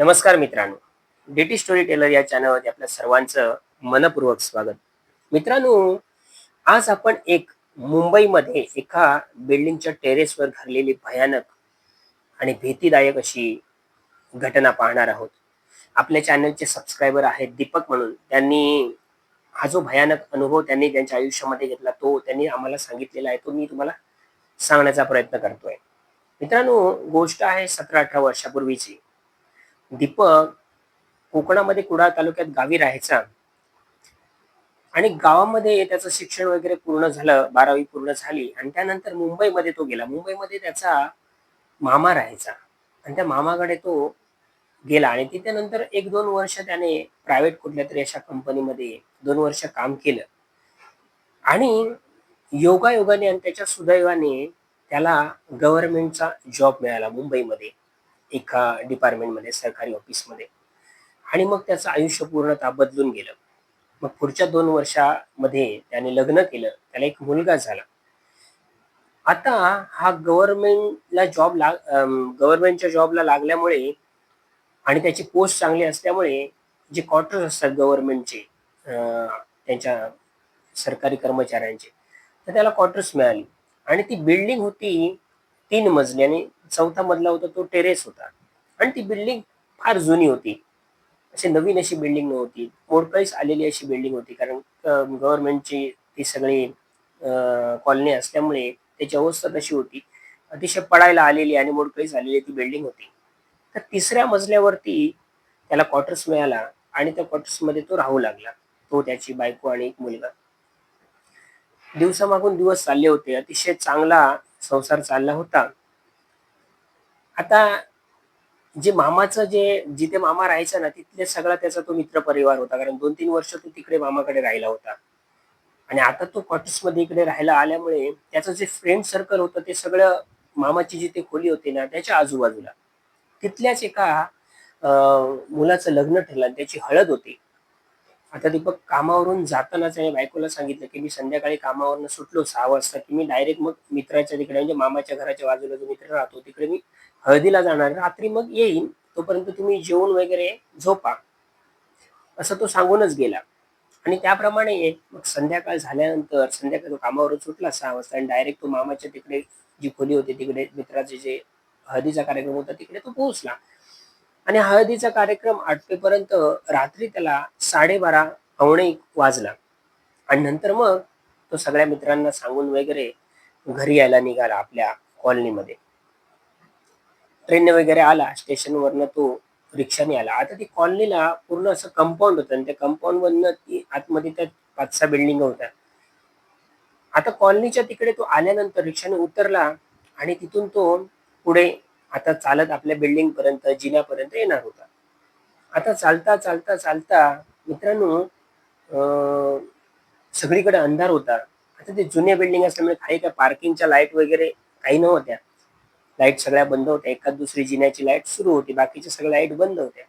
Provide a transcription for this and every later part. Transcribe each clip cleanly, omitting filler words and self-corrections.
नमस्कार मित्रांनो. DT story teller या चॅनलवरती आपल्या सर्वांचं मनपूर्वक स्वागत. मित्रांनो, आज आपण एक मुंबईमध्ये एका बिल्डिंगच्या टेरेसवर घडलेली भयानक आणि भीतीदायक अशी घटना पाहणार आहोत. आपल्या चॅनलचे सबस्क्रायबर आहेत दीपक म्हणून. त्यांनी हा जो भयानक अनुभव त्यांनी त्यांच्या आयुष्यामध्ये घेतला तो त्यांनी आम्हाला सांगितलेला आहे. तो मी तुम्हाला सांगण्याचा प्रयत्न करतोय. मित्रांनो, गोष्ट आहे 17-18 वर्षापूर्वीची. दीपक कोकणामध्ये कुडाळ तालुक्यात गावी राहायचा आणि गावामध्ये त्याचं शिक्षण वगैरे पूर्ण झालं, 12वी पूर्ण झाली आणि त्यानंतर मुंबईमध्ये तो गेला. मुंबईमध्ये त्याचा मामा राहायचा आणि त्या मामाकडे तो गेला आणि तिथे नंतर 1-2 वर्ष त्याने प्रायव्हेट कुठल्यातरी अशा कंपनीमध्ये 2 वर्ष काम केलं आणि योगायोगाने आणि त्याच्या सुदैवाने त्याला गव्हर्नमेंटचा जॉब मिळाला मुंबईमध्ये एका डिपार्टमेंटमध्ये, सरकारी ऑफिसमध्ये. आणि मग त्याचं आयुष्य पूर्णतः बदलून गेलं. मग पुढच्या 2 वर्षामध्ये त्याने लग्न केलं. त्याला एक मुलगा झाला. आता हा गव्हर्नमेंटच्या जॉबला लागल्यामुळे आणि त्याची पोस्ट चांगली असल्यामुळे जे क्वार्टर्स असतात गव्हर्नमेंटचे त्यांच्या सरकारी कर्मचाऱ्यांचे, तर त्याला क्वार्टर्स मिळाली आणि ती बिल्डिंग होती 3 मजली आणि 4था मजला होता तो टेरेस होता आणि ती बिल्डिंग फार जुनी होती. अशी नवीन अशी बिल्डिंग नव्हती. मोडकळीस आलेली अशी बिल्डिंग होती. कारण गव्हर्नमेंटची ती सगळी कॉलनी असल्यामुळे त्याची अवस्था तशी होती. अतिशय पडायला आलेली आणि मोडकळीस आलेली ती बिल्डिंग होती. तर 3ऱ्या मजल्यावरती त्याला क्वार्टर्स मिळाला आणि त्या क्वार्टर्समध्ये तो राहू लागला. तो, त्याची बायको आणि एक मुलगा. दिवसामागून दिवस चालले होते. अतिशय चांगला संसार चालला होता. आता जिथे मामा राहायचा ना, तिथले सगळा त्याचा तो मित्र परिवार होता. कारण 2-3 वर्ष तो तिकडे मामाकडे राहिला होता. आणि आता तो क्वार्टर्समध्ये इकडे राहायला आल्यामुळे त्याचं जे फ्रेंड सर्कल होतं ते सगळं मामाची जिथे खोली होती ना, त्याच्या आजूबाजूला. तिथल्याच एका मुलाचं लग्न ठरलं आणि त्याची हळद होती. आता दीपक कामावरून जातानाच त्याने बायकोला सांगितलं, की मी संध्याकाळी कामावरून सुटलो 6 वाजता, की मी डायरेक्ट मग मित्राच्या तिकडे म्हणजे मामाच्या घराच्या बाजूला जो मित्र राहतो तिकडे मी हळदीला जाणार. रात्री मग येईन. तोपर्यंत तुम्ही जेवून वगैरे झोपा. असं तो सांगूनच गेला. आणि त्याप्रमाणे मग संध्याकाळ झाल्यानंतर संध्याकाळी तो कामावरून सुटला 6 वाजता आणि डायरेक्ट तो मामाच्या तिकडे जी खोली होती तिकडे मित्राचे जे हळदीचा कार्यक्रम होता तिकडे तो पोहोचला. आणि हळदीचा कार्यक्रम आटपेपर्यंत रात्री त्याला 12:30 पावणे 1 वाजला. आणि नंतर मग तो सगळ्या मित्रांना सांगून वगैरे घरी यायला निघाला आपल्या कॉलनीमध्ये. ट्रेनने वगैरे आला. स्टेशनवरनं तो रिक्षाने आला. आता ती कॉलनीला पूर्ण असं कंपाऊंड होतं आणि त्या कंपाऊंडमधनं ती आतमध्ये त्या 5-6 बिल्डिंग होत्या. आता कॉलनीच्या तिकडे तो आल्यानंतर रिक्षाने उतरला आणि तिथून तो पुढे आता चालत आपल्या बिल्डिंगपर्यंत, जिन्यापर्यंत येणार होता. आता चालता, चालता, चालता मित्रांनो, अ, सगळीकडे अंधार होता. आता ते जुन्या बिल्डिंग असल्यामुळे काही त्या पार्किंगच्या लाईट वगैरे काही नव्हत्या. लाईट सगळ्या बंद होत्या. एखाद दुसरी जिन्याची लाईट सुरू होती. बाकीच्या सगळ्या लाईट बंद होत्या.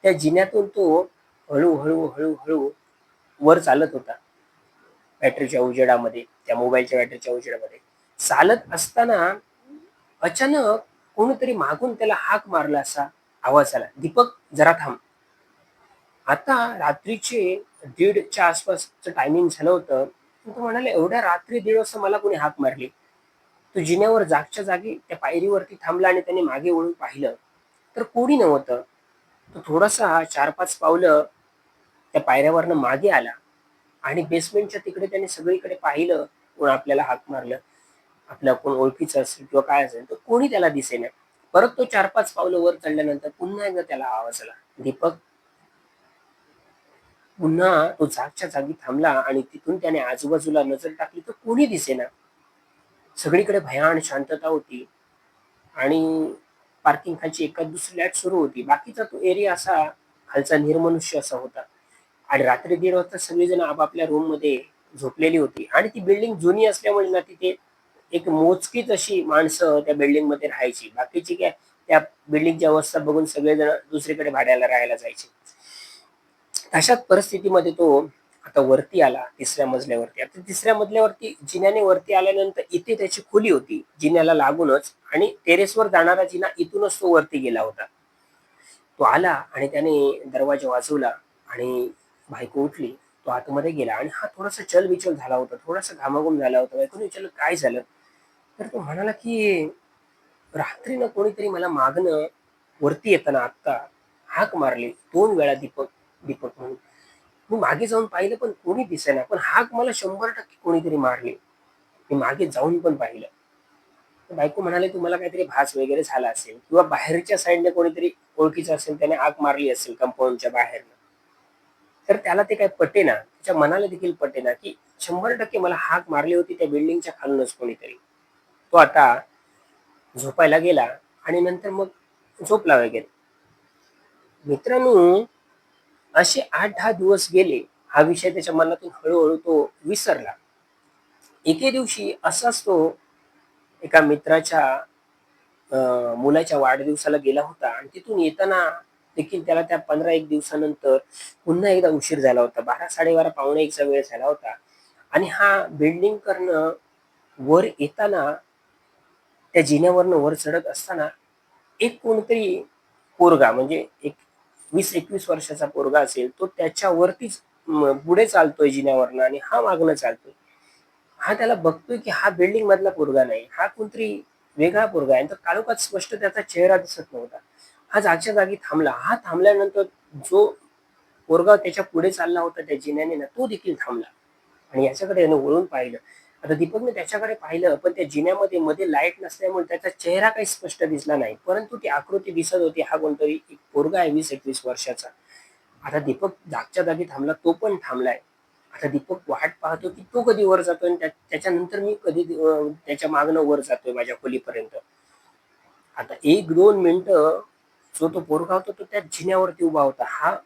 त्या जिन्यातून तो हळू-हळू, हळू-हळू वर चालत होता. बॅटरीच्या उजेडामध्ये, त्या मोबाईलच्या बॅटरीच्या उजेडामध्ये. चालत असताना अचानक कोणीतरी मागून त्याला हाक मारला असा आवाज आला, "दीपक जरा थांब." आता रात्रीचे 1:30च्या आसपासचं टायमिंग झालं होतं. तो म्हणाला, "एवढ्या रात्री 1:30 वाजता मला कोणी हाक मारली?" तो जिन्यावर जागच्या जागी त्या पायरीवरती थांबला आणि त्याने मागे वळून पाहिलं, तर कोणी नव्हतं. तो थोडासा 4-5 पावलं त्या पायऱ्यावरनं मागे आला आणि बेसमेंटच्या तिकडे त्याने सगळीकडे पाहिलं, कोण आपल्याला हाक मारलं. आपल्या कोण ओळखीचं असेल किंवा काय असेल, तर कोणी त्याला दिसेना. परत तो 4-5 पावलं वर चढल्यानंतर पुन्हा एकदा त्याला आवाज आला, "दीपक." पुन्हा तो जागच्या जागी थांबला आणि तिथून त्याने आजूबाजूला नजर टाकली, तर कोणी दिसेना. सगळीकडे भयान शांतता होती आणि पार्किंग खालची एखाद दुसरी लाईट सुरू होती. बाकीचा तो एरिया असा खालचा निर्मनुष्य असा होता. आणि रात्री 1:30 वाजता सगळेजण आपापल्या रूममध्ये झोपलेली होती आणि ती बिल्डिंग जुनी असल्यामुळे ना तिथे एक मोजकीच अशी माणसं त्या बिल्डिंगमध्ये राहायची. बाकीची काय त्या बिल्डिंगची अवस्था बघून सगळेजण दुसरीकडे भाड्याला राहायला जायचे. अशाच परिस्थितीमध्ये तो आता वरती आला 3ऱ्या मजल्यावरती. आता 3ऱ्या मजल्यावरती जिन्याने वरती आल्यानंतर इथे त्याची खोली होती जिन्याला लागूनच आणि टेरेसवर जाणारा जिना इथूनच तो वरती गेला होता. तो आला आणि त्याने दरवाजा वाजवला आणि बायको उठली. तो आतमध्ये गेला आणि हा थोडासा चलबिचल झाला होता, थोडासा घामाघूम झाला होता. बायकोने विचारलं, "काय झालं?" तर तो म्हणाला, की "रात्री ना कोणीतरी मला मागणं वरती येताना आत्ता हाक मारली 2 वेळा, दीपक, दीपक म्हणून. मी मागे जाऊन पाहिलं पण कोणी दिसेना. पण हाक मला 100% कोणीतरी मारली. मी मागे जाऊन पण पाहिलं." तर बायको म्हणाली, "तुम्हाला काहीतरी भास वगैरे झाला असेल किंवा बाहेरच्या साईडने कोणीतरी ओळखीचं असेल, त्याने हाक मारली असेल कंपाऊंडच्या बाहेरनं." तर त्याला ते काही पटेना. त्याच्या मनाला देखील पटेना, की 100% मला हाक मारली होती त्या बिल्डिंगच्या खालूनच कोणीतरी. तो आता झोपायला गेला आणि नंतर मग झोपला वगैरे. मित्रांनो, असे 8-10 दिवस गेले. हा विषय त्याच्या मनातून हळू तो विसरला. एके दिवशी असाच तो एका मित्राच्या मुलाच्या वाढदिवसाला गेला होता आणि तिथून येताना देखील त्याला त्या 15-1 दिवसानंतर पुन्हा एकदा उशीर झाला होता. 12, 12:30, पावणे 1चा वेळ झाला होता आणि हा बिल्डिंगकडनं वर येताना, त्या जिन्यावरनं वर चढत असताना एक कोणतरी पोरगा, म्हणजे एक 20-21 वर्षाचा पोरगा असेल, तो त्याच्यावरतीच पुढे चालतोय जिन्यावरनं आणि हा मागनं चालतोय. हा त्याला बघतोय, की हा बिल्डिंग मधला पोरगा नाही. हा कोणतरी वेगळा पोरगा आहे. आणि तो काळोखात स्पष्ट त्याचा चेहरा दिसत नव्हता. हा जागच्या जागी थांबला. हा थांबल्यानंतर जो पोरगा त्याच्या पुढे चालला होता त्या जिन्याने ना, तो देखील थांबला आणि याच्याकडे यानं वळून पाहिलं. आता दीपकने त्याच्याकडे पाहिलं, पण त्या जिन्यामध्ये मध्ये लाईट नसल्यामुळे त्याचा चेहरा काही स्पष्ट दिसला नाही. परंतु ती आकृती दिसत होती. हा कोणतरी एक पोरगा आहे 20-21 वर्षाचा. आता दीपक जागच्या जागी थांबला, तो पण थांबलाय. आता दीपक वाट पाहतो, की तो कधी वर जातोय आणि त्याच्यानंतर मी कधी त्याच्या मागनं वर जातोय माझ्या खोलीपर्यंत. आता 1-2 मिनिटं जो तो पोरगा होता, तो त्या जिन्यावरती उभा होता. हा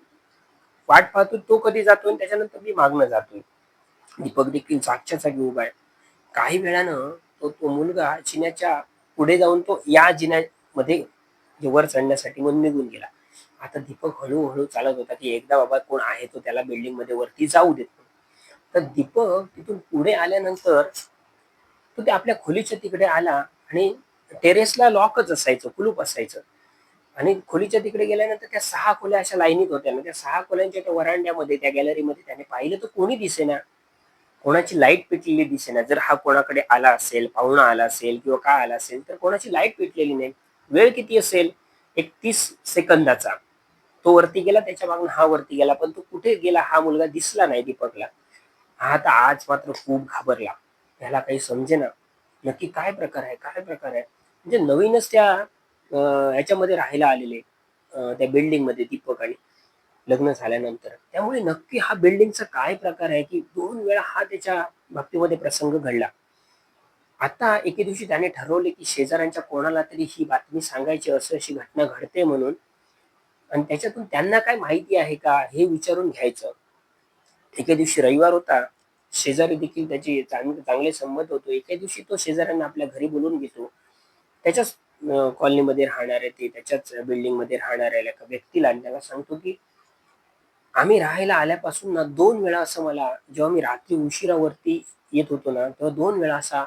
वाट पाहतो तो कधी जातोय आणि त्याच्यानंतर मी मागनं जातोय. दीपक देखील जागच्या जागी उभा आहे. काही वेळानं तो मुलगा जिन्याच्या पुढे जाऊन तो या जिन्यामध्ये वर चढण्यासाठी मग निघून गेला. आता दीपक हळू चालत होता, की एकदा बाबा कोण आहे तो त्याला बिल्डिंगमध्ये वरती जाऊ देत नाही. तर दीपक तिथून पुढे आल्यानंतर तो ते आपल्या खोलीच्या तिकडे आला आणि टेरेसला लॉकच असायचं, कुलूप असायचं. आणि खोलीच्या तिकडे गेल्यानंतर त्या 6 खोल्या अशा लाईनीत होत्या ना, त्या 6 खोल्यांच्या त्या व्हरांड्यामध्ये, त्या गॅलरीमध्ये त्याने पाहिलं तर कोणी दिसेना. कोणाची लाईट पेटलेली दिसेना. जर हा कोणाकडे आला असेल, पाहुणा आला असेल किंवा काय आला असेल, तर कोणाची लाईट पेटलेली नाही. वेळ किती असेल? एक 30 सेकंदाचा. तो वरती गेला, त्याच्या मागून हा वरती गेला, पण तो कुठे गेला हा मुलगा दिसला नाही दीपकला. हा आता आज मात्र खूप घाबरला. त्याला काही समजेना. नक्की काय प्रकार आहे? काय प्रकार आहे? म्हणजे नवीनच त्या ह्याच्यामध्ये राहायला आलेले, त्या बिल्डिंगमध्ये दीपक आणि लग्न झाल्यानंतर. त्यामुळे नक्की हा बिल्डिंगचा काय प्रकार आहे, की 2 वेळा हा त्याच्या बाबतीमध्ये प्रसंग घडला. आता एके दिवशी त्याने ठरवले, की शेजाऱ्यांच्या कोणाला तरी ही बातमी सांगायची, अशी घटना घडते म्हणून. आणि त्याच्यातून त्यांना काय माहिती आहे का, हे विचारून घ्यायचं. एके दिवशी रविवार होता. शेजारी देखील त्याचे चांगले संबंध होते. एके दिवशी तो शेजाऱ्यांना आपल्या घरी बोलावून घेतो. त्याच्याच कॉलनीमध्ये राहणाऱ्या, ते त्याच्याच बिल्डिंगमध्ये राहणाऱ्या एका व्यक्तीला, आणि त्याला सांगतो, की आम्ही राहायला आल्यापासून ना 2 वेळा असं मला, जेव्हा मी रात्री उशिरावरती येत होतो ना, तेव्हा 2 वेळा असा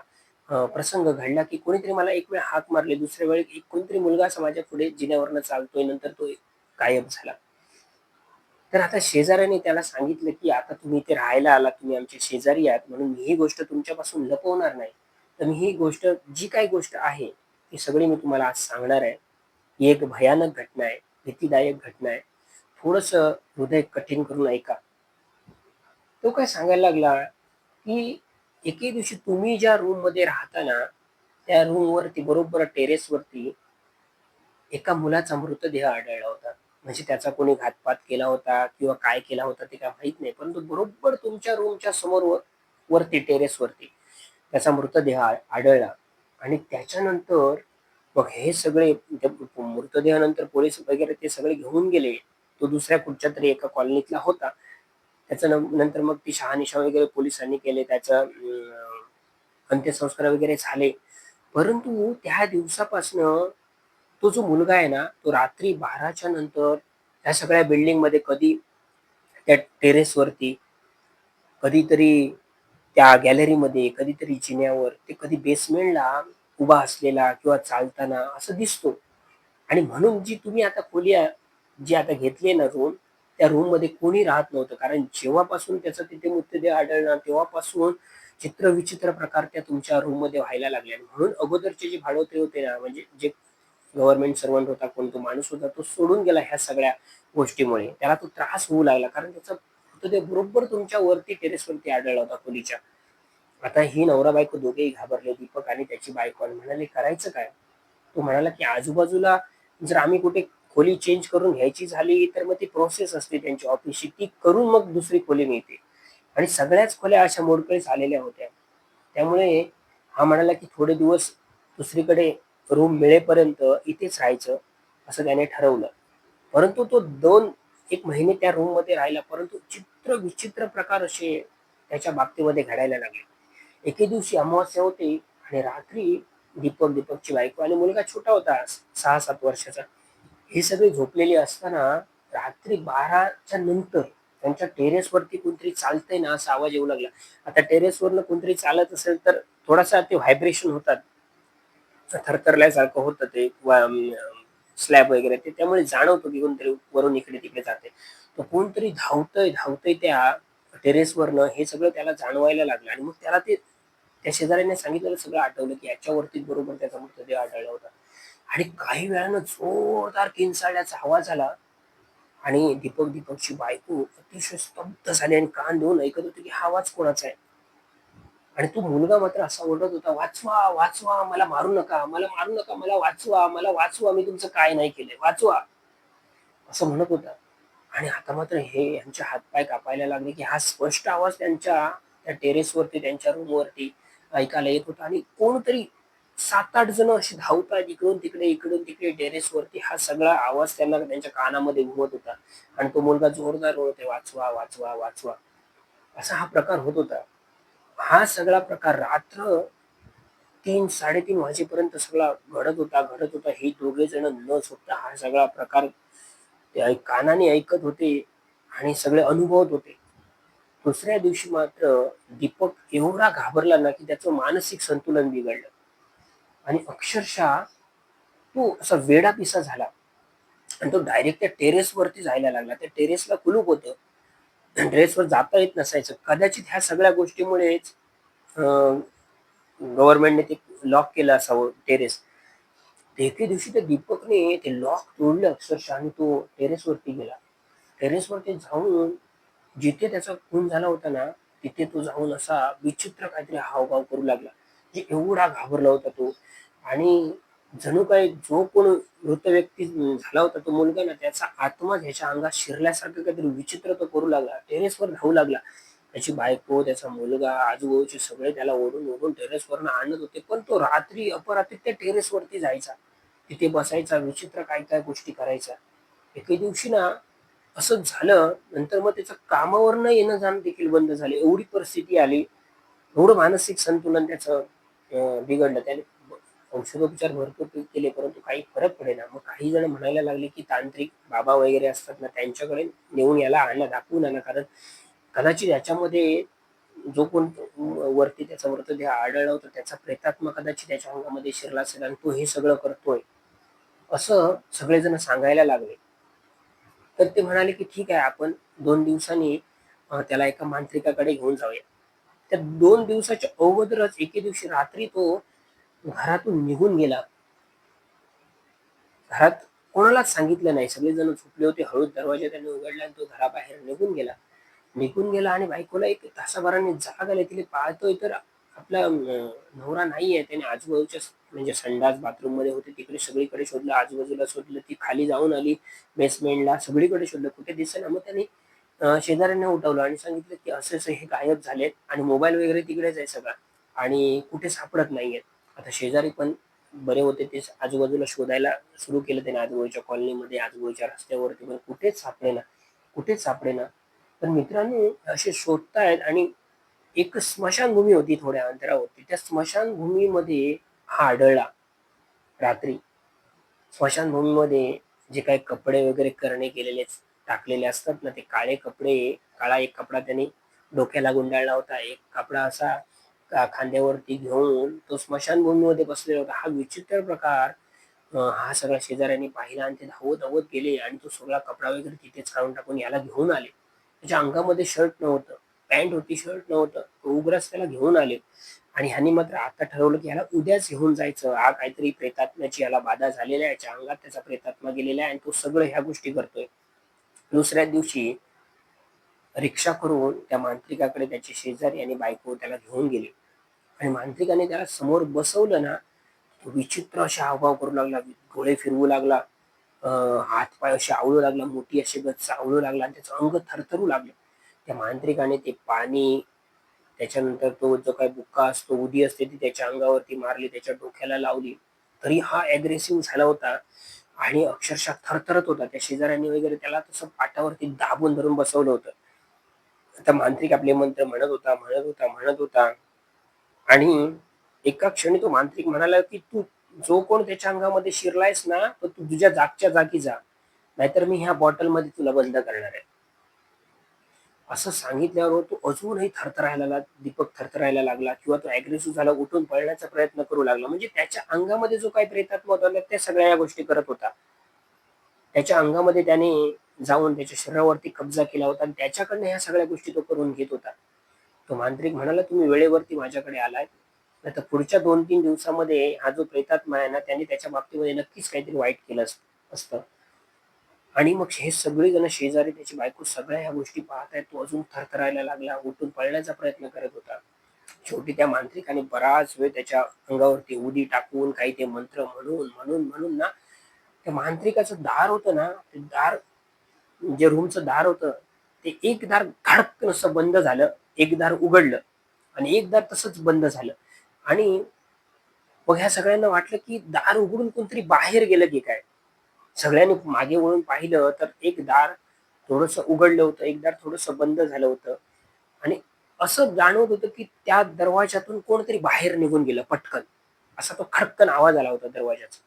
प्रसंग घडला, की कोणीतरी मला एक वेळ हाक मारली, दुसऱ्या वेळी एक कोणीतरी मुलगा असा माझ्या पुढे जिन्यावरनं चालतोय, नंतर तो गायब झाला. तर आता शेजाऱ्याने त्याला सांगितलं, की "आता तुम्ही इथे राहायला आलात, तुम्ही आमचे शेजारी आहात, म्हणून मी ही गोष्ट तुमच्यापासून लपवणार नाही. तर मी ही गोष्ट, जी काही गोष्ट आहे, ती सगळी मी तुम्हाला आज सांगणार आहे. ही एक भयानक घटना आहे, भीतीदायक घटना आहे. थोडंसं हृदय कठीण करून ऐका." तो काय सांगायला लागला, की एके दिवशी तुम्ही ज्या रूममध्ये राहता ना, त्या रूमवरती बरोबर टेरेसवरती एका मुलाचा मृतदेह आढळला होता. म्हणजे त्याचा कोणी घातपात केला होता किंवा काय केला होता ते काय माहीत नाही. परंतु बरोबर तुमच्या रूमच्या समोर वरती टेरेसवरती त्याचा मृतदेह आढळला. आणि त्याच्यानंतर मग हे सगळे त्या मृतदेहानंतर पोलीस वगैरे ते सगळे घेऊन गेले. तो दुसऱ्या कुठच्यातरी एका कॉलनीतला होता. त्याच्या नंतर मग ती शहानिशा वगैरे पोलिसांनी केले. त्याचं अंत्यसंस्कार वगैरे झाले. परंतु त्या दिवसापासनं तो जो मुलगा आहे ना, तो रात्री 12च्या नंतर ह्या सगळ्या बिल्डिंगमध्ये कधी त्या टेरेसवरती, कधीतरी त्या गॅलरीमध्ये, कधीतरी जिन्यावर, ते कधी बेसमेंटला उभा असलेला किंवा चालताना असं दिसतो. आणि म्हणून जी तुम्ही आता खोली जी आता घेतली ना रूम, त्या रूममध्ये कोणी राहत नव्हतं. कारण जेव्हापासून त्याचा तिथे मृतदेह आढळला तेव्हापासून चित्रविचित्र प्रकार त्या तुमच्या रूममध्ये व्हायला लागले. आणि म्हणून अगोदरचे जे भाडोत्री होते ना, म्हणजे जे गव्हर्नमेंट सर्व्हंट होता, कोण तो माणूस होता, तो सोडून गेला ह्या सगळ्या गोष्टीमुळे. त्याला तो त्रास होऊ लागला कारण त्याचा मृतदेह बरोबर तुमच्या वरती टेरेसवरती आढळला होता खोलीच्या. आता ही नवरा-बायको दोघेही घाबरले, दीपक आणि त्याची बायको, आणि म्हणाले, "करायचं काय?" तो म्हणाला, की "आजूबाजूला जर आम्ही कुठे खोली चेंज करून घ्यायची झाली, तर मग ती प्रोसेस असते त्यांची ऑफिसची, ती करून मग दुसरी खोली मिळते." आणि सगळ्याच खोल्या अशा मोडकळीस आलेल्या होत्या. त्यामुळे हा म्हणाला, की थोडे दिवस दुसरीकडे रूम मिळेपर्यंत इथेच राहायचं, असं त्याने ठरवलं. परंतु तो 1 महिने त्या रूममध्ये राहिला, परंतु चित्र-विचित्र प्रकार असे त्याच्या बाबतीमध्ये घडायला लागले. एके दिवशी अमावास्या होती आणि रात्री दीपकची बायको आणि मुलगा छोटा होता 6-7 वर्षाचा. हे सगळे झोपलेले असताना रात्री 12च्या नंतर त्यांच्या टेरेसवरती कोणतरी चालतंय ना, असा आवाज येऊ लागला. आता टेरेसवरनं कोणतरी चालत असेल तर थोडासा ते व्हायब्रेशन होतात. थरथरल्यासारखं होतं ते स्लॅब वगैरे ते, त्यामुळे जाणवतं की कोणतरी वरून इकडे-तिकडे जातंय. तर कोणतरी धावतंय त्या टेरेसवरनं, हे सगळं त्याला जाणवायला लागलं. आणि मग त्याला ते त्या शेजाऱ्यांनी सांगितलेलं सगळं आठवलं, की याच्यावरतीच बरोबर त्याचा मृतदेह आढळला होता. आणि काही वेळानं जोरदार किंचाळण्याचा आवाज आला आणि दीपकची बायको अतिशय स्तब्ध झाली आणि कान देऊन ऐकत होती, की हा आवाज कोणाचा आहे? आणि तो मुलगा मात्र असा ओरडत होता, "वाचवा, वाचवा, मला मारू नका, मला मारू नका, मला वाचवा, मी तुमचं काय नाही केलंय, वाचवा." असं म्हणत होता. आणि आता मात्र हे यांचे हातपाय कापायला लागले, की हा स्पष्ट आवाज त्यांच्या त्या टेरेसवरती, त्यांच्या रूमवरती ऐकायला येत होता. आणि कोणतरी 7-8 जण अशी धावतायत इकडून तिकडे टेरेसवरती. हा सगळा आवाज त्यांना त्यांच्या कानामध्ये घुमत होता. आणि तो मुलगा जोरदार ओरडतोय, "वाचवा, वाचवा, वाचवा." असा हा प्रकार होत होता. हा सगळा प्रकार रात्र 3-3:30 वाजेपर्यंत सगळा घडत होता. हे दोघे जण न झोपता हा सगळा प्रकार ते कानाने ऐकत होते आणि सगळे अनुभवत होते. दुसऱ्या दिवशी मात्र दीपक एवढा घाबरला ना, की त्याचं मानसिक संतुलन बिघडलं आणि अक्षरशः तो असा वेडापिसा झाला आणि तो डायरेक्ट त्या टेरेसवरती जायला लागला. त्या टेरेसला कुलूप होतं. टेरेसवर जाता येत नसायचं. कदाचित ह्या सगळ्या गोष्टीमुळेच गव्हर्नमेंटने ते लॉक केलं असावं टेरेस. एके दिवशी त्या दीपकने ते लॉक तोडलं अक्षरशः आणि तो टेरेसवरती गेला. टेरेसवरती जाऊन जिथे त्याचा खून झाला होता ना, तिथे तो जाऊन असा विचित्र काहीतरी हावभाव करू लागला. म्हणजे एवढा घाबरला होता तो. आणि जणू काही जो कोण मृत व्यक्ती झाला होता तो मुलगा ना, त्याचा आत्मा त्याच्या अंगात शिरल्यासारखं काहीतरी विचित्र तो करू लागला. टेरेसवर धावू लागला. त्याची बायको, त्याचा मुलगा, आजूबाजूचे सगळे त्याला ओढून टेरेसवरनं आणत होते. पण तो रात्री अपरात्री त्या टेरेसवरती जायचा. तिथे बसायचा, विचित्र काय-काय गोष्टी करायचा. एके दिवशी ना असंच झालं, नंतर मग त्याचं कामावरनं येणं-जाणं देखील बंद झालं. एवढी परिस्थिती आली, एवढं मानसिक संतुलन त्याचं बिघडलं. त्याने औषधोपचार भरपूर केले, परंतु काही फरक पडेना. मग काही जण म्हणायला लागले, की तांत्रिक बाबा वगैरे असतात ना, त्यांच्याकडे नेऊन याला आणा, दाखवून आणा. कारण कदाचित याच्यामध्ये जो कोण वरती त्याचा मृतदेह आढळला होता, त्याचा प्रेतात्मा कदाचित त्याच्या अंगामध्ये शिरला असेल आणि तो हे सगळं करतोय, असं सगळेजण सांगायला लागले. तर ते म्हणाले, की "ठीक आहे, आपण 2 दिवसांनी त्याला एका मांत्रिकाकडे घेऊन जाऊया." त्या 2 दिवसाच्या अगोदरच एके दिवशी रात्री तो घरातून निघून गेला. घरात कोणालाच सांगितलं नाही. सगळेजण झोपले होते. हळूच दरवाजा त्याने उघडला आणि तो घराबाहेर निघून गेला. निघून गेला आणि बायकोला एक तासाभराने जाग आली. तिला पाहतोय तर आपला नवरा नाहीये. त्याने आजूबाजूच्या म्हणजे संडास बाथरूममध्ये होते तिकडे सगळीकडे शोधलं, आजूबाजूला शोधलं. ती खाली जाऊन आली बेसमेंटला, सगळीकडे शोधलं, कुठे दिसेना. मग त्याने शेजाऱ्यांना उठवलं आणि सांगितलं, की असं-असं हे गायब झालेत आणि मोबाईल वगैरे तिकडेच आहे सगळा आणि कुठे सापडत नाहीयेत. आता शेजारी पण बरे होते. ते आजूबाजूला शोधायला सुरू केलं त्याने, आजूबाजूच्या कॉलनीमध्ये, आजूबाजूच्या रस्त्यावरती, पण कुठेच सापडेना. तर मित्रांनो असे शोधतायत आणि एक स्मशानभूमी होती थोड्या अंतरावरती. त्या स्मशानभूमीमध्ये हा आढळला रात्री. स्मशानभूमीमध्ये जे काही कपडे वगैरे करणे केलेले टाकलेले असतात ना, ते काळे कपडे, काळा एक कपडा त्याने डोक्याला गुंडाळला होता. एक कपडा असा खांद्यावरती घेऊन तो स्मशानभूमीमध्ये बसलेला होता. हा विचित्र प्रकार हा सगळा शेजाऱ्यांनी पाहिला आणि ते धावत-धावत गेले आणि तो सगळा कपडा वगैरे तिथेच काढून टाकून याला घेऊन आले. त्याच्या अंगामध्ये शर्ट नव्हतं, पॅन्ट होती, शर्ट नव्हतं. उग्रच त्याला घेऊन आले आणि ह्यानी मात्र आता ठरवलं, की ह्याला उद्याच घेऊन जायचं. हा काहीतरी प्रेतात्म्याची याला बाधा झालेली आहे. याच्या अंगात त्याचा प्रेतात्मा गेलेला आहे आणि तो सगळं ह्या गोष्टी करतोय. दुसऱ्या दिवशी रिक्षा करून त्या मांत्रिकाकडे त्याचे शेजारी आणि बायको त्याला घेऊन गेले आणि मांत्रिकाने त्याला समोर बसवलं ना, तो विचित्र असे हावभाव करू लागला, डोळे फिरवू लागला, हात-पाय असे आवळू लागला, मोठी अशी गच्च आवळू लागला आणि त्याचं अंग थरथरू लागलं. त्या मांत्रिकाने ते पाणी, त्याच्यानंतर तो जो काही बुक्का असतो, उदी असते ती त्याच्या अंगावरती मारली, त्याच्या डोक्याला लावली. तरी हा अग्रेसिव्ह झाला होता आणि अक्षरशः थरथरत होता. त्या शेजाऱ्यांनी वगैरे त्याला तसं पाठावरती दाबून धरून बसवलं होतं. आता मांत्रिक आपले मंत्र म्हणत होता, म्हणत होता, म्हणत होता आणि एका क्षणी तो मांत्रिक म्हणाला, की "तू जो कोण त्याच्या अंगामध्ये शिरलायस ना, तर तू तुझ्या जागच्या जागी जा. नाहीतर मी ह्या बॉटलमध्ये तुला बंद करणार आहे." असं सांगितल्यावर तो अजूनही दीपक थरथरायला लागला किंवा तो अग्रेसिव्ह झाला, उठून पळण्याचा प्रयत्न करू लागला. म्हणजे त्याच्या अंगामध्ये जो काही प्रेतात्मा होता ना, त्या सगळ्या या गोष्टी करत होता. त्याच्या अंगामध्ये त्याने जाऊन त्याच्या शरीरावरती कब्जा केला होता आणि त्याच्याकडनं ह्या सगळ्या गोष्टी तो करून घेत होता. तो मांत्रिक म्हणाला, "तुम्ही वेळेवरती माझ्याकडे आलात. नाहीतर पुढच्या 2-3 दिवसामध्ये हा जो प्रेतात्मा आहे ना, त्याने त्याच्या बाबतीमध्ये नक्कीच काहीतरी वाईट केलं असतं." आणि मग हे सगळेजण शेजारी, त्याची बायको सगळ्या ह्या गोष्टी पाहतायत. तो अजून थरथरायला लागला, उठून पळण्याचा प्रयत्न करत होता. शेवटी त्या मांत्रिकाने बराच वेळ त्याच्या अंगावरती उडी टाकून काही ते मंत्र म्हणून ना, त्या मांत्रिकाचं दार होतं ना, ते दार, जे रूमचं दार होतं, ते एक दार धडकन असं बंद झालं, एक दार उघडलं आणि एक दार तसंच बंद झालं आणि मग ह्या सगळ्यांना वाटलं, की दार उघडून कोणतरी बाहेर गेलं की काय? सगळ्यांनी मागे वळून पाहिलं तर एक दार थोडंसं उघडलं होतं, एक दार थोडंसं बंद झालं होतं आणि असं जाणवत होतं, की त्या दरवाजातून कोणतरी बाहेर निघून गेलं पटकन. असा तो खटकन आवाज आला होता दरवाजाचा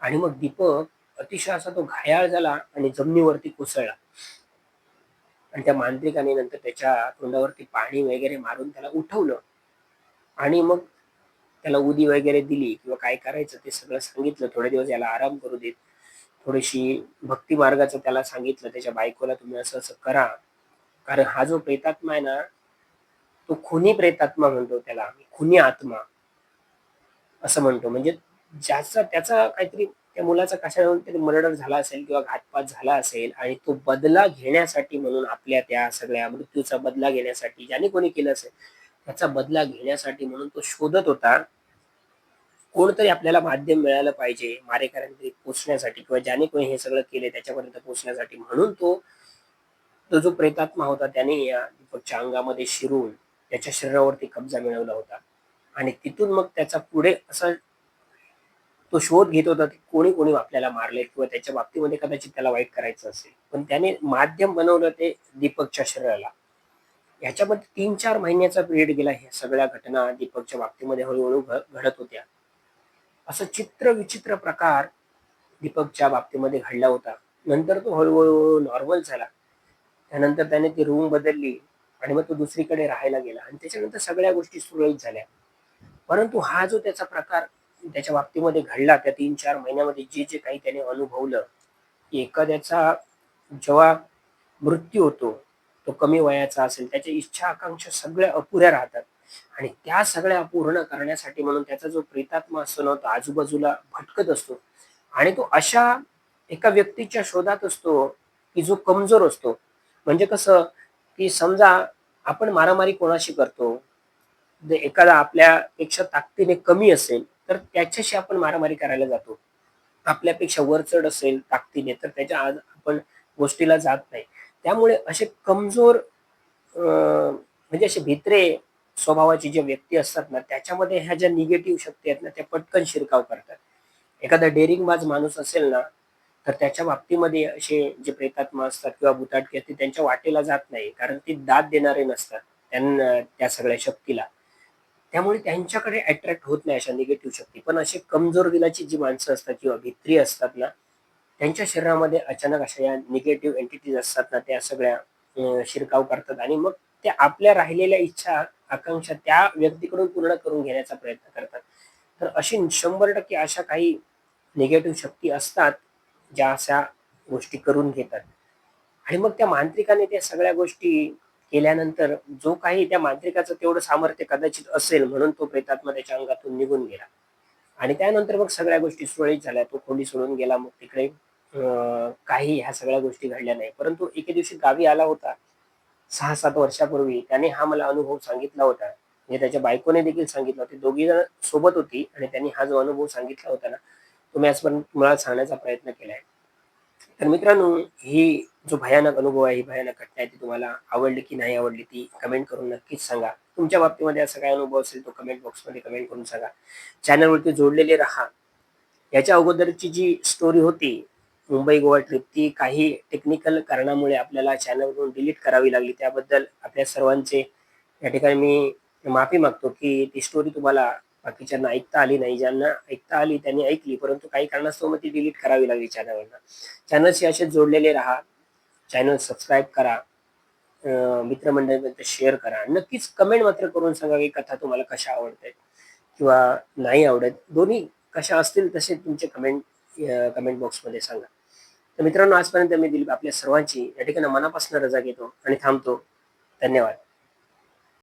आणि मग दीपक अतिशय असा तो घायाळ झाला आणि जमिनीवरती कोसळला आणि त्या मांत्रिकाने नंतर त्याच्या तोंडावरती पाणी वगैरे मारून त्याला उठवलं आणि मग त्याला उदी वगैरे दिली किंवा काय करायचं ते सगळं सांगितलं. थोडे दिवस याला आराम करू देत. थोडीशी भक्ती मार्गाचं त्याला सांगितलं. त्याच्या बायकोला तुम्ही असं-असं करा. कारण हा जो प्रेतात्मा आहे ना, तो खुनी प्रेतात्मा म्हणतो त्याला आम्ही. खुनी आत्मा असं म्हणतो. म्हणजे त्याचा काहीतरी त्या मुलाचा कशावरून तरी मर्डर झाला असेल किंवा घातपात झाला असेल आणि तो बदला घेण्यासाठी म्हणून आपल्या त्या सगळ्या मृत्यूचा बदला घेण्यासाठी ज्याने कोणी केलं असेल, त्याचा बदला घेण्यासाठी म्हणून तो शोधत होता. कोणतरी आपल्याला माध्यम मिळालं पाहिजे मारेकऱ्यांपर्यंत पोहोचण्यासाठी किंवा ज्याने कोणी हे सगळं केले त्याच्यापर्यंत पोहोचण्यासाठी. म्हणून तो तो जो प्रेतात्मा होता त्याने या दीपकच्या अंगामध्ये शिरून त्याच्या शरीरावरती कब्जा मिळवला होता आणि तिथून मग त्याचा पुढे असा तो शोध घेत होता, की कोणी कोणी आपल्याला मारले किंवा त्याच्या बाबतीमध्ये कदाचित त्याला वाईट करायचं असेल. पण त्याने माध्यम बनवलं ते दीपकच्या शरीराला. ह्याच्यामध्ये 3-4 महिन्याचा पिरियड गेला. ह्या सगळ्या घटना दीपकच्या बाबतीमध्ये हळू-हळू घडत होत्या. असं चित्र-विचित्र प्रकार दीपकच्या बाबतीमध्ये घडला होता. नंतर तो हळू नॉर्मल झाला. त्यानंतर त्याने ती रूम बदलली आणि मग तो दुसरीकडे राहायला गेला आणि त्याच्यानंतर सगळ्या गोष्टी सुरळीत झाल्या. परंतु हा जो त्याचा प्रकार त्याच्या बाबतीमध्ये घडला त्या 3-4 महिन्यामध्ये जे काही त्याने अनुभवलं, की एखाद्याचा जेव्हा मृत्यू होतो, तो कमी वयाचा असेल, त्याच्या इच्छा, आकांक्षा सगळ्या अपुऱ्या राहतात आणि त्या सगळ्या पूर्ण करण्यासाठी म्हणून त्याचा जो प्रेतात्मा असतो ना, तो आजूबाजूला भटकत असतो आणि तो अशा एका व्यक्तीच्या शोधात असतो, की जो कमजोर असतो. म्हणजे कसं, की समजा आपण मारामारी कोणाशी करतो, जर एखादा आपल्यापेक्षा ताकदीने कमी असेल, तर त्याच्याशी आपण मारामारी करायला जातो. आपल्यापेक्षा वरचढ असेल ताकदीने, तर त्याच्या आज आपण गोष्टीला जात नाही. त्यामुळे असे कमजोर म्हणजे असे भित्रे स्वभावाचे जे व्यक्ती असतात ना, त्याच्यामध्ये ह्या ज्या निगेटिव्ह शक्ती आहेत ना, त्या पटकन शिरकाव करतात. एखादा डेअरिंगबाज माणूस असेल ना, तर त्याच्या बाबतीमध्ये असे जे प्रेतात्मा असतात किंवा भुताटकी असते त्यांच्या वाटेला जात नाही. कारण ती दाद देणारे नसतात त्यांना त्या सगळ्या शक्तीला. त्यामुळे त्यांच्याकडे अट्रॅक्ट होत नाही अशा निगेटिव्ह शक्ती. पण असे कमजोर दिलाची जी माणसं असतात किंवा भित्री असतात ना, त्यांच्या शरीरामध्ये अचानक अशा या निगेटिव्ह एंटिटीज असतात ना, त्या सगळ्या शिरकाव करतात आणि मग त्या आपल्या राहिलेल्या इच्छा, आकांक्षा त्या व्यक्तीकडून पूर्ण करून घेण्याचा प्रयत्न करतात. तर अशी 100% अशा काही निगेटिव्ह शक्ती असतात, ज्या अशा गोष्टी करून घेतात. आणि मग त्या मांत्रिकाने त्या सगळ्या गोष्टी केल्यानंतर जो काही त्या मांत्रिकाचं तेवढं सामर्थ्य कदाचित असेल म्हणून तो प्रेतात्मा त्याच्या अंगातून निघून गेला. आणि त्यानंतर मग सगळ्या गोष्टी सुरळीत झाल्या. तो खोली सोडून गेला. मग तिकडे काही ह्या सगळ्या गोष्टी घडल्या नाही. परंतु एके दिवशी गावी आला होता 6-7 वर्षापूर्वी. त्याने हा मला अनुभव सांगितला होता. म्हणजे त्याच्या बायकोने देखील सांगितलं होतं. दोघी जण सोबत होती आणि त्यांनी हा जो अनुभव सांगितला होता ना, तो मी आजपर्यंत तुम्हाला सांगण्याचा प्रयत्न केलाय. तर मित्रांनो, ही जो भयानक अनुभव आहे, ही भयानक घटना आहे, ती तुम्हाला आवडली की नाही आवडली ती कमेंट करून नक्कीच सांगा. तुमच्या बाबतीमध्ये असा काही अनुभव असेल तो कमेंट बॉक्समध्ये कमेंट करून सांगा. चॅनलवरती जोडलेले राहा. याच्या अगोदरची जी स्टोरी होती, मुंबई गोवा ट्रिप, ती काही टेक्निकल कारणामुळे आपल्याला चॅनलवरून डिलीट करावी लागली. त्याबद्दल आपल्या सर्वांचे या ठिकाणी मी माफी मागतो, की ती स्टोरी तुम्हाला बाकीच्यांना ऐकता आली नाही. ज्यांना ऐकता आली त्यांनी ऐकली, परंतु काही कारणास्तव मग ती डिलीट करावी लागली चॅनलवरनं. चॅनलशी असेच जोडलेले राहा. चॅनल सबस्क्राईब करा. मित्रमंडळीमध्ये शेअर करा. नक्कीच कमेंट मात्र करून सांगा, की कथा तुम्हाला कशा आवडतायत किंवा नाही आवडत. दोन्ही कशा असतील तसे तुमचे कमेंट बॉक्समध्ये सांगा. तर मित्रांनो, आजपर्यंत मी दिलीप आपल्या सर्वांची या ठिकाणी मनापासून रजा घेतो आणि थांबतो. धन्यवाद.